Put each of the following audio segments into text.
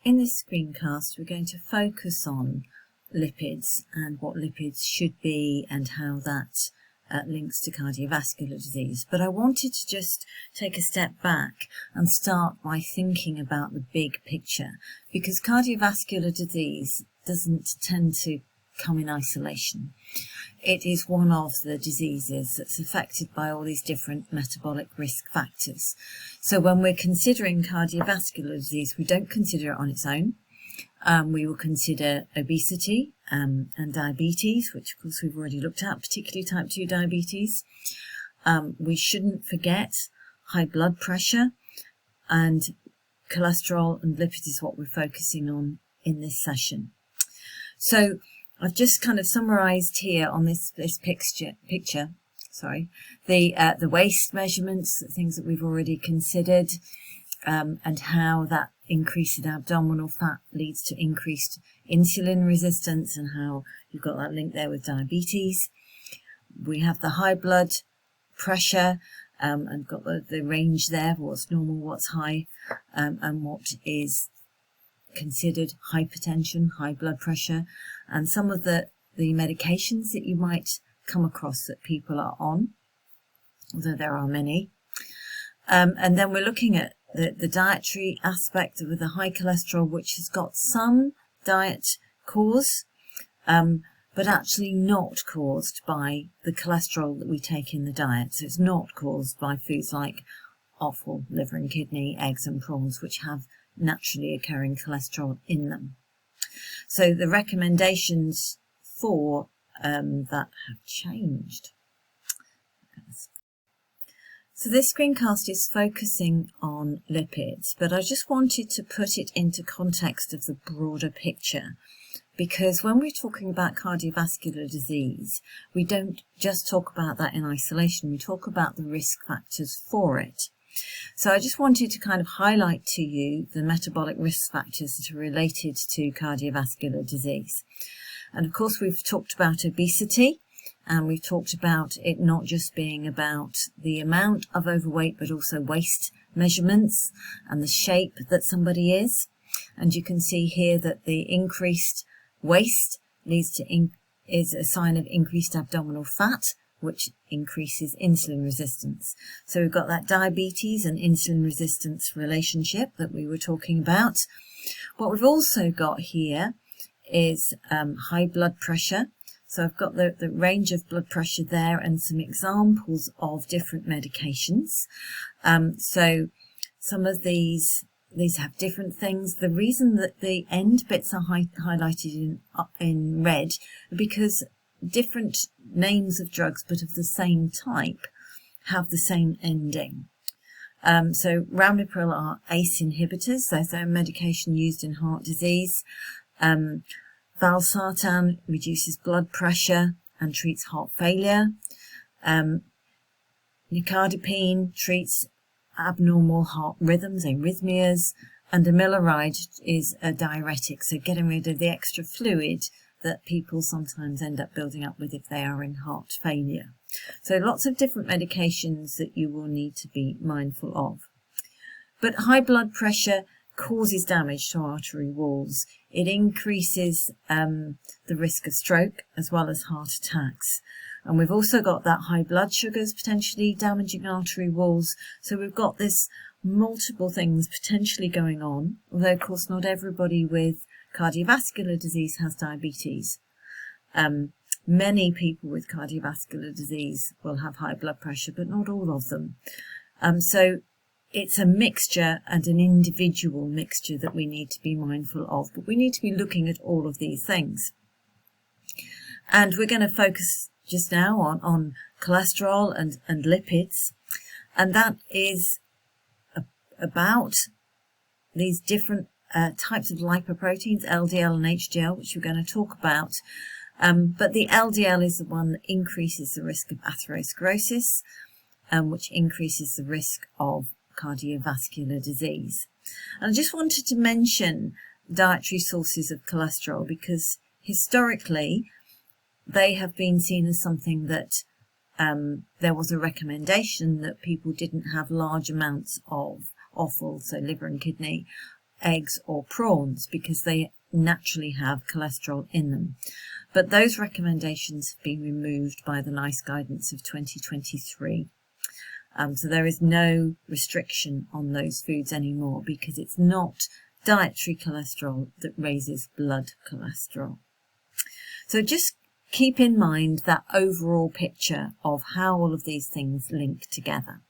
In this screencast, we're going to focus on lipids and what lipids should be and how that links to cardiovascular disease. But I wanted to just take a step back and start by thinking about the big picture, because cardiovascular disease doesn't tend to come in isolation. It is one of the diseases that's affected by all these different metabolic risk factors. So when we're considering cardiovascular disease, we don't consider it on its own. We will consider obesity and diabetes, which of course we've already looked at, particularly type 2 diabetes. We shouldn't forget high blood pressure, and cholesterol and lipids is what we're focusing on in this session. So I've just kind of summarised here on this picture, the waist measurements, the things that we've already considered, and how that increase in abdominal fat leads to increased insulin resistance, and how you've got that link there with diabetes. We have the high blood pressure, and got the range there, what's normal, what's high, and what is considered hypertension, high blood pressure, and some of the medications that you might come across that people are on, although there are many. And then we're looking at the dietary aspect with the high cholesterol, which has got some diet cause, but actually not caused by the cholesterol that we take in the diet. So it's not caused by foods like offal, liver and kidney, eggs and prawns, which have naturally occurring cholesterol in them. So the recommendations for that have changed. So this screencast is focusing on lipids, but I just wanted to put it into context of the broader picture, because when we're talking about cardiovascular disease, we don't just talk about that in isolation, we talk about the risk factors for it. So I just wanted to kind of highlight to you the metabolic risk factors that are related to cardiovascular disease. And of course we've talked about obesity, and we've talked about it not just being about the amount of overweight, but also waist measurements and the shape that somebody is. And you can see here that the increased waist is a sign of increased abdominal fat, which increases insulin resistance. So we've got that diabetes and insulin resistance relationship that we were talking about. What we've also got here is high blood pressure. So I've got the range of blood pressure there and some examples of different medications. So some of these have different things. The reason that the end bits are highlighted in red are because different names of drugs but of the same type have the same ending. So ramipril are ACE inhibitors, so they're a medication used in heart disease. Valsartan reduces blood pressure and treats heart failure. Nicardipine treats abnormal heart rhythms, arrhythmias, and amiloride is a diuretic, so getting rid of the extra fluid that people sometimes end up building up with if they are in heart failure. So lots of different medications that you will need to be mindful of. But high blood pressure causes damage to artery walls. It increases the risk of stroke as well as heart attacks. And we've also got that high blood sugars potentially damaging artery walls. So we've got this multiple things potentially going on, although of course not everybody with cardiovascular disease has diabetes. Many people with cardiovascular disease will have high blood pressure, but not all of them. So it's a mixture and an individual mixture that we need to be mindful of, but we need to be looking at all of these things. And we're going to focus just now on cholesterol and lipids, and that is about these different types of lipoproteins, LDL and HDL, which we're going to talk about. But the LDL is the one that increases the risk of atherosclerosis, which increases the risk of cardiovascular disease. And I just wanted to mention dietary sources of cholesterol because historically they have been seen as something that there was a recommendation that people didn't have large amounts of offal, so liver and kidney, eggs or prawns because they naturally have cholesterol in them. But those recommendations have been removed by the NICE guidance of 2023. So there is no restriction on those foods anymore because it's not dietary cholesterol that raises blood cholesterol. So just keep in mind that overall picture of how all of these things link together.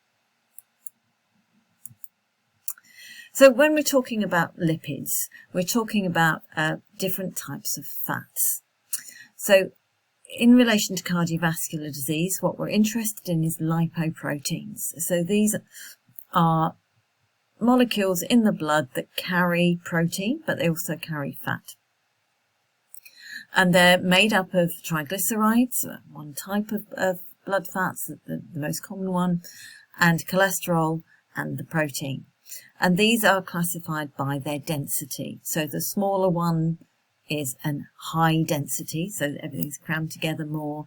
So when we're talking about lipids, we're talking about different types of fats. So in relation to cardiovascular disease, what we're interested in is lipoproteins. So these are molecules in the blood that carry protein, but they also carry fat. And they're made up of triglycerides, one type of blood fats, the most common one, and cholesterol and the protein. And these are classified by their density. So the smaller one is an high density, so everything's crammed together more.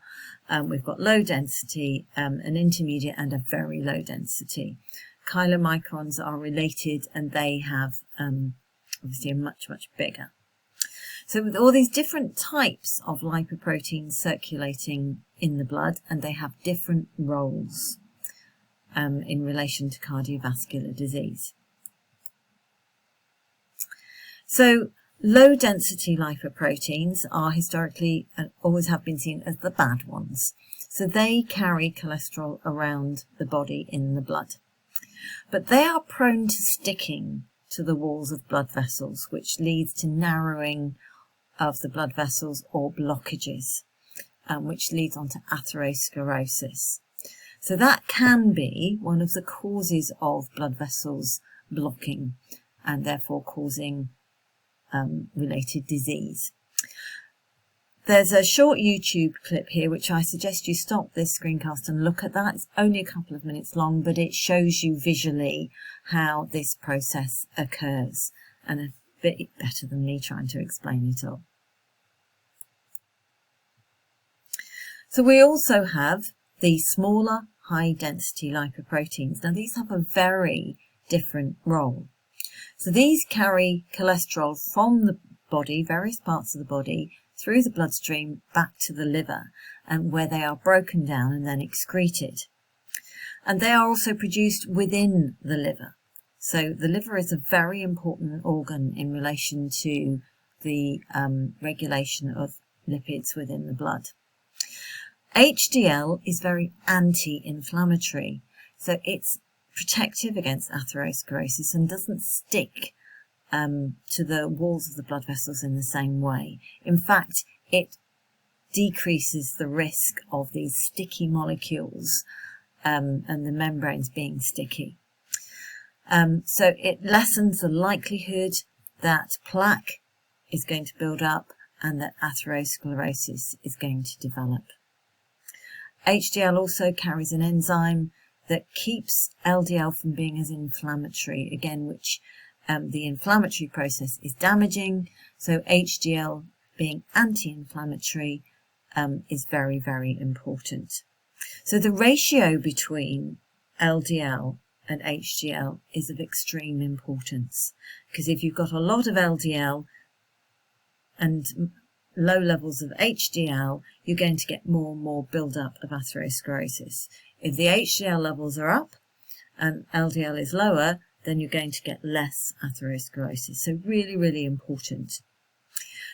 We've got low density, an intermediate and a very low density. Chylomicrons are related and they have obviously a much, much bigger. So with all these different types of lipoproteins circulating in the blood, and they have different roles in relation to cardiovascular disease. So low density lipoproteins are historically and always have been seen as the bad ones. So they carry cholesterol around the body in the blood. But they are prone to sticking to the walls of blood vessels, which leads to narrowing of the blood vessels or blockages, which leads on to atherosclerosis. So that can be one of the causes of blood vessels blocking and therefore causing related disease. There's a short YouTube clip here which I suggest you stop this screencast and look at that. It's only a couple of minutes long, but it shows you visually how this process occurs, and a bit better than me trying to explain it all. So we also have the smaller high density lipoproteins. Now these have a very different role. So these carry cholesterol from the body, various parts of the body, through the bloodstream back to the liver, and where they are broken down and then excreted. And they are also produced within the liver. So the liver is a very important organ in relation to the regulation of lipids within the blood. HDL is very anti-inflammatory, so it's protective against atherosclerosis and doesn't stick to the walls of the blood vessels in the same way. In fact, it decreases the risk of these sticky molecules and the membranes being sticky. So it lessens the likelihood that plaque is going to build up and that atherosclerosis is going to develop. HDL also carries an enzyme that keeps LDL from being as inflammatory, again, which the inflammatory process is damaging. So HDL being anti-inflammatory is very, very important. So the ratio between LDL and HDL is of extreme importance, because if you've got a lot of LDL and low levels of HDL, you're going to get more and more build-up of atherosclerosis. If the HDL levels are up and LDL is lower, then you're going to get less atherosclerosis. So really, really important.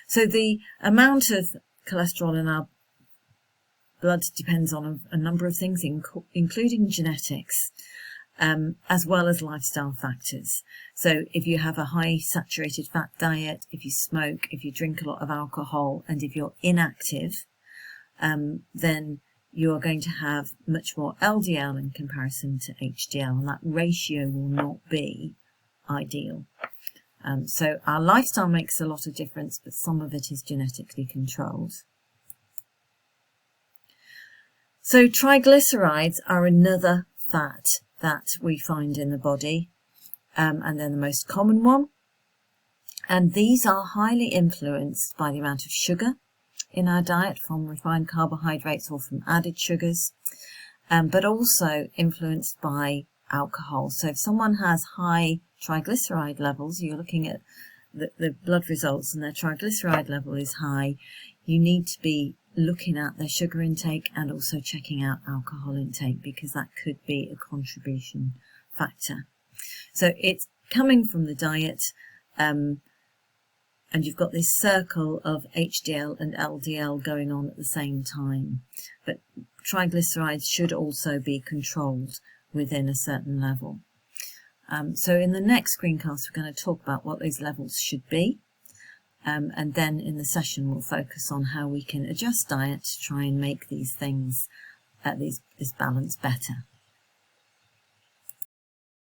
So the amount of cholesterol in our blood depends on a number of things, including genetics, as well as lifestyle factors. So if you have a high saturated fat diet, if you smoke, if you drink a lot of alcohol, and if you're inactive, then you are going to have much more LDL in comparison to HDL, and that ratio will not be ideal. So our lifestyle makes a lot of difference, but some of it is genetically controlled. So triglycerides are another fat that we find in the body, and they're the most common one. And these are highly influenced by the amount of sugar in our diet from refined carbohydrates or from added sugars, but also influenced by alcohol. So if someone has high triglyceride levels, you're looking at the blood results and their triglyceride level is high, you need to be looking at their sugar intake and also checking out alcohol intake, because that could be a contribution factor. So it's coming from the diet, and you've got this circle of HDL and LDL going on at the same time. But triglycerides should also be controlled within a certain level. So in the next screencast, we're going to talk about what those levels should be. And then in the session, we'll focus on how we can adjust diet to try and make these things, this balance better.